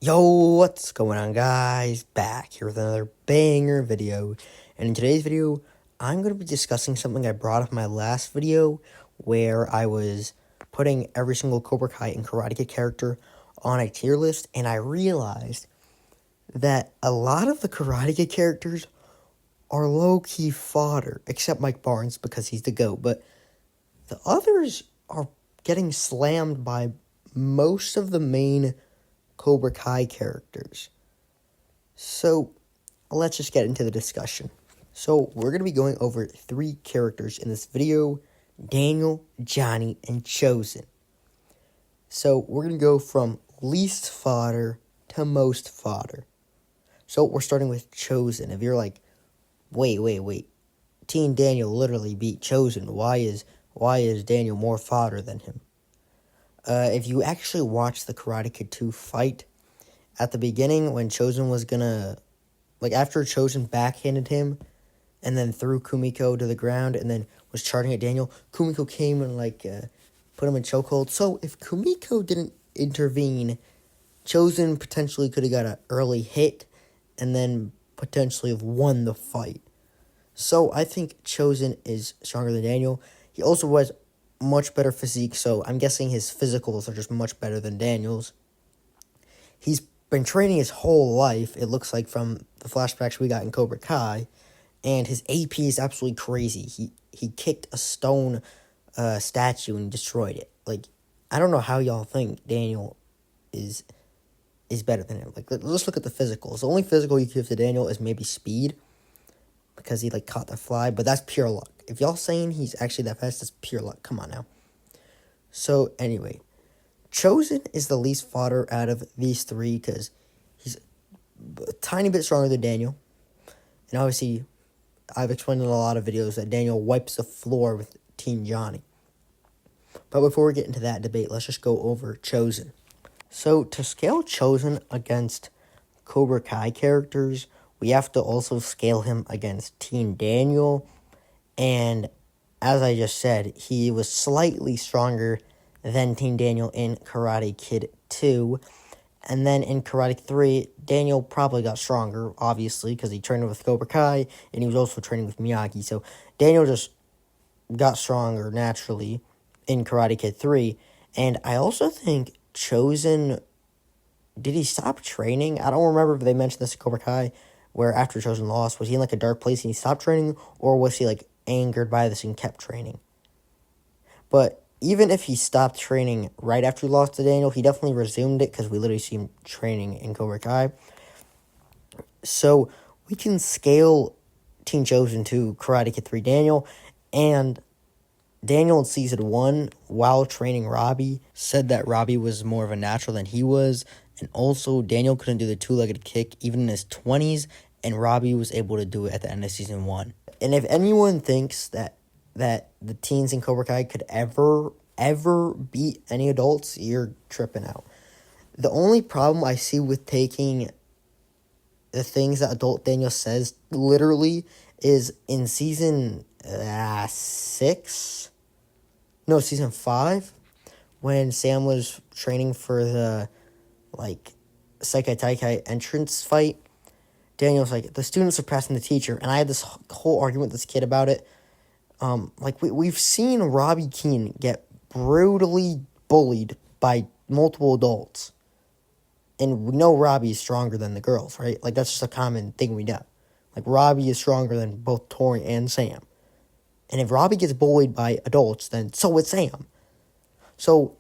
Yo, what's going on, guys? Back here with another banger video. And in today's video, I'm going to be discussing something I brought up in my last video where I was putting every single Cobra Kai and Karate Kid character on a tier list, and I realized that a lot of the Karate Kid characters are low-key fodder, except Mike Barnes because he's the GOAT, but the others are getting slammed by most of the main Cobra Kai characters. So let's just get into the discussion. So we're going to be going over 3 characters in this video: Daniel, Johnny, and Chosen. So we're going to go from least fodder to most fodder. So we're starting with Chosen. If you're like, wait, Teen Daniel literally beat Chosen. Why is Daniel more fodder than him? If you actually watch the Karate Kid 2 fight, at the beginning when Chosen was gonna, after Chosen backhanded him and then threw Kumiko to the ground and then was charging at Daniel, Kumiko came and put him in chokehold. So if Kumiko didn't intervene, Chosen potentially could have got an early hit and then potentially have won the fight. So I think Chosen is stronger than Daniel. He also was much better physique, so I'm guessing his physicals are just much better than Daniel's. He's been training his whole life, it looks like, from the flashbacks we got in Cobra Kai, and his AP is absolutely crazy. He kicked a stone statue and destroyed it. I don't know how y'all think Daniel is better than him. Let's look at the physicals. The only physical you give to Daniel is maybe speed, because he caught the fly, but that's pure luck. If y'all saying he's actually that fast, that's pure luck. Come on now. So anyway, Chosen is the least fodder out of these 3 because he's a tiny bit stronger than Daniel. And obviously, I've explained in a lot of videos that Daniel wipes the floor with Team Johnny. But before we get into that debate, let's just go over Chosen. So to scale Chosen against Cobra Kai characters, we have to also scale him against Team Daniel. And as I just said, he was slightly stronger than Team Daniel in Karate Kid 2. And then in Karate 3, Daniel probably got stronger, obviously, because he trained with Cobra Kai, and he was also training with Miyagi. So Daniel just got stronger naturally in Karate Kid 3. And I also think Chosen, did he stop training? I don't remember if they mentioned this in Cobra Kai, where after Chosen lost, was he in a dark place and he stopped training, or was he angered by this and kept training? But even if he stopped training right after he lost to Daniel, he definitely resumed it because we literally see him training in Cobra Kai. So we can scale Team Chosen to Karate Kid 3 Daniel, and Daniel in Season 1, while training Robbie, said that Robbie was more of a natural than he was, and also Daniel couldn't do the 2-legged kick even in his 20s, and Robbie was able to do it at the end of Season 1. And if anyone thinks that the teens in Cobra Kai could ever beat any adults, you're tripping out. The only problem I see with taking the things that adult Daniel says literally is in Season 5, when Sam was training for the Seikai Taikai entrance fight. Daniel's the students are passing the teacher, and I had this whole argument with this kid about it. We've seen Robbie Keane get brutally bullied by multiple adults, and we know Robbie is stronger than the girls, right? That's just a common thing we know. Robbie is stronger than both Tori and Sam, and if Robbie gets bullied by adults, then so is Sam. So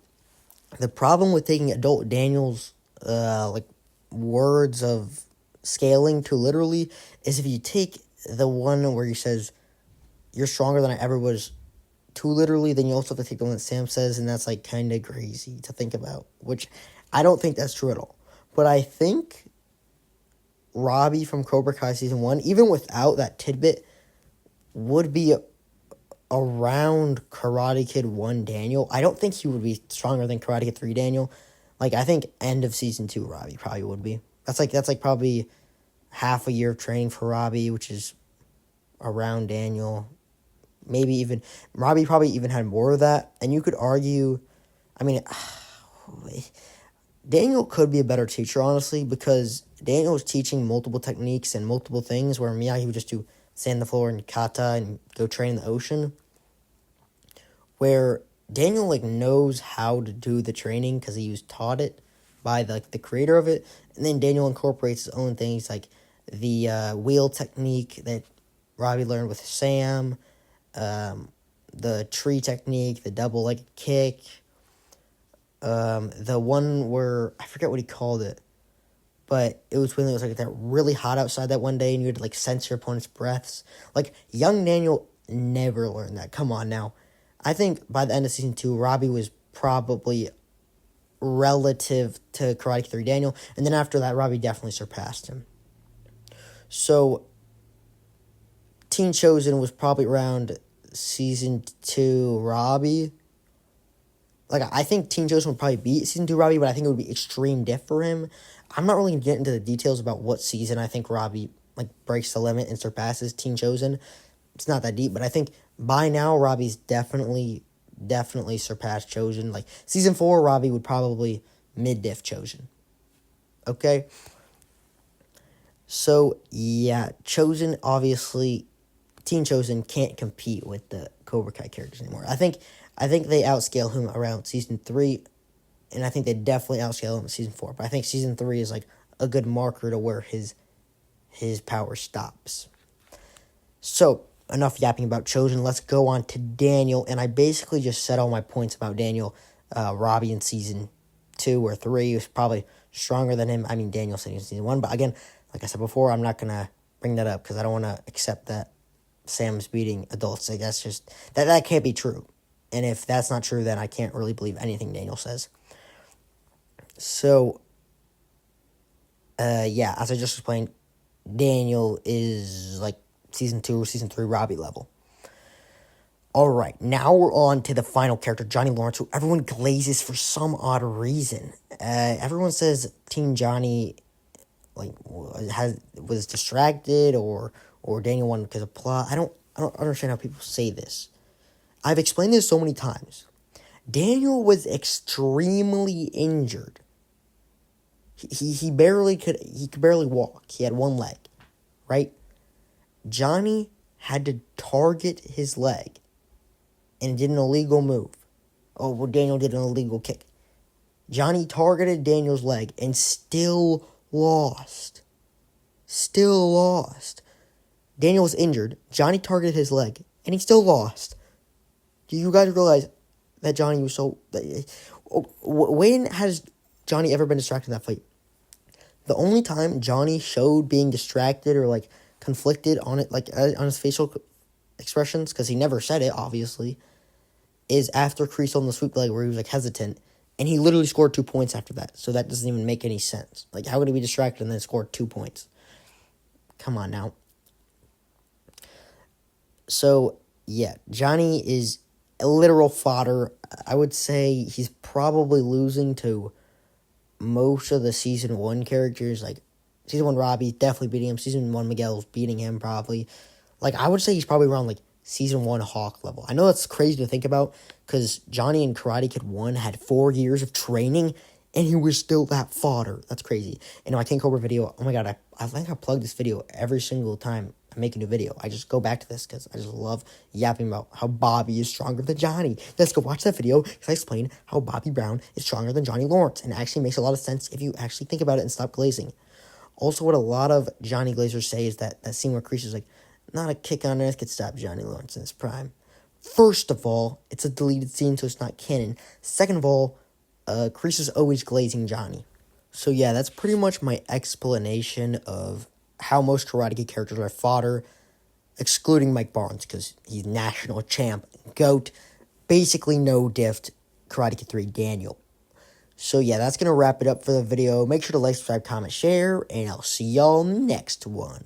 the problem with taking adult Daniel's words of scaling to literally is if you take the one where he says you're stronger than I ever was too literally, then you also have to take the one that Sam says, and that's kind of crazy to think about, which I don't think that's true at all. But I think Robbie from Cobra Kai Season 1, even without that tidbit, would be around Karate Kid 1 Daniel. I don't think he would be stronger than Karate Kid 3 Daniel. I think end of Season 2 Robbie probably would be. That's probably half a year of training for Robbie, which is around Daniel. Maybe even Robbie probably even had more of that. And you could argue, Daniel could be a better teacher, honestly, because Daniel was teaching multiple techniques and multiple things, where Miyagi would just do sand the floor and kata and go train in the ocean. Where Daniel knows how to do the training because he was taught it by the creator of it, and then Daniel incorporates his own things like the wheel technique that Robbie learned with Sam, the tree technique, the double legged kick, the one where I forget what he called it, but it was when it was that really hot outside that one day, and you had to sense your opponent's breaths. Young Daniel never learned that. Come on now. I think by the end of season 2, Robbie was probably relative to Karate Kid 3 Daniel, and then after that, Robbie definitely surpassed him. So, Teen Chosen was probably around season 2 Robbie. I think Teen Chosen would probably beat season 2 Robbie, but I think it would be extreme diff for him. I'm not really going to get into the details about what season I think Robbie breaks the limit and surpasses Teen Chosen. It's not that deep, but I think by now Robbie's definitely surpassed Chosen. Season 4, Robbie would probably mid-diff Chosen. Okay? So, yeah, Chosen, obviously, Teen Chosen can't compete with the Cobra Kai characters anymore. I think they outscale him around season 3, and I think they definitely outscale him in season 4. But I think season 3 is a good marker to where his power stops. So, enough yapping about Chosen. Let's go on to Daniel, and I basically just said all my points about Daniel. Robbie in season 2 or 3 was probably stronger than him. I mean, Daniel said in season 1, but again, like I said before, I'm not going to bring that up because I don't want to accept that Sam's beating adults. That's just, that can't be true. And if that's not true, then I can't really believe anything Daniel says. So, yeah, as I just explained, Daniel is season 2 or season 3 Robbie level. Alright, now we're on to the final character, Johnny Lawrence, who everyone glazes for some odd reason. Everyone says Team Johnny was distracted or Daniel won because of plot. I don't understand how people say this. I've explained this so many times. Daniel was extremely injured. He could barely walk. He had one leg, right? Johnny had to target his leg and did an illegal move. Oh, well, Daniel did an illegal kick. Johnny targeted Daniel's leg and still lost. Daniel was injured. Johnny targeted his leg and he still lost. Do you guys realize that Johnny was so... When has Johnny ever been distracted in that fight? The only time Johnny showed being distracted or conflicted on it, on his facial expressions, because he never said it, obviously, is after Kreese on the sweep leg where he was hesitant, and he literally scored 2 points after that. So that doesn't even make any sense. How would he be distracted and then score 2 points? Come on now. So, yeah, Johnny is a literal fodder. I would say he's probably losing to most of the season 1 characters. Season 1 Robbie definitely beating him. Season 1 Miguel's beating him probably. I would say he's probably around season 1 Hawk level. I know that's crazy to think about because Johnny in Karate Kid 1 had 4 years of training and he was still that fodder. That's crazy. And my King Cobra video, oh my god, I think I plug this video every single time I make a new video. I just go back to this because I just love yapping about how Bobby is stronger than Johnny. Let's go watch that video because I explain how Bobby Brown is stronger than Johnny Lawrence. And it actually makes a lot of sense if you actually think about it and stop glazing. Also, what a lot of Johnny Glazers say is that scene where Kreese is not a kick on earth could stop Johnny Lawrence in his prime. First of all, it's a deleted scene, so it's not canon. Second of all, Kreese is always glazing Johnny. So yeah, that's pretty much my explanation of how most Karate Kid characters are fodder, excluding Mike Barnes, because he's national champ, GOAT, basically no diffed Karate Kid 3 Daniel. So yeah, that's going to wrap it up for the video. Make sure to like, subscribe, comment, share, and I'll see y'all next one.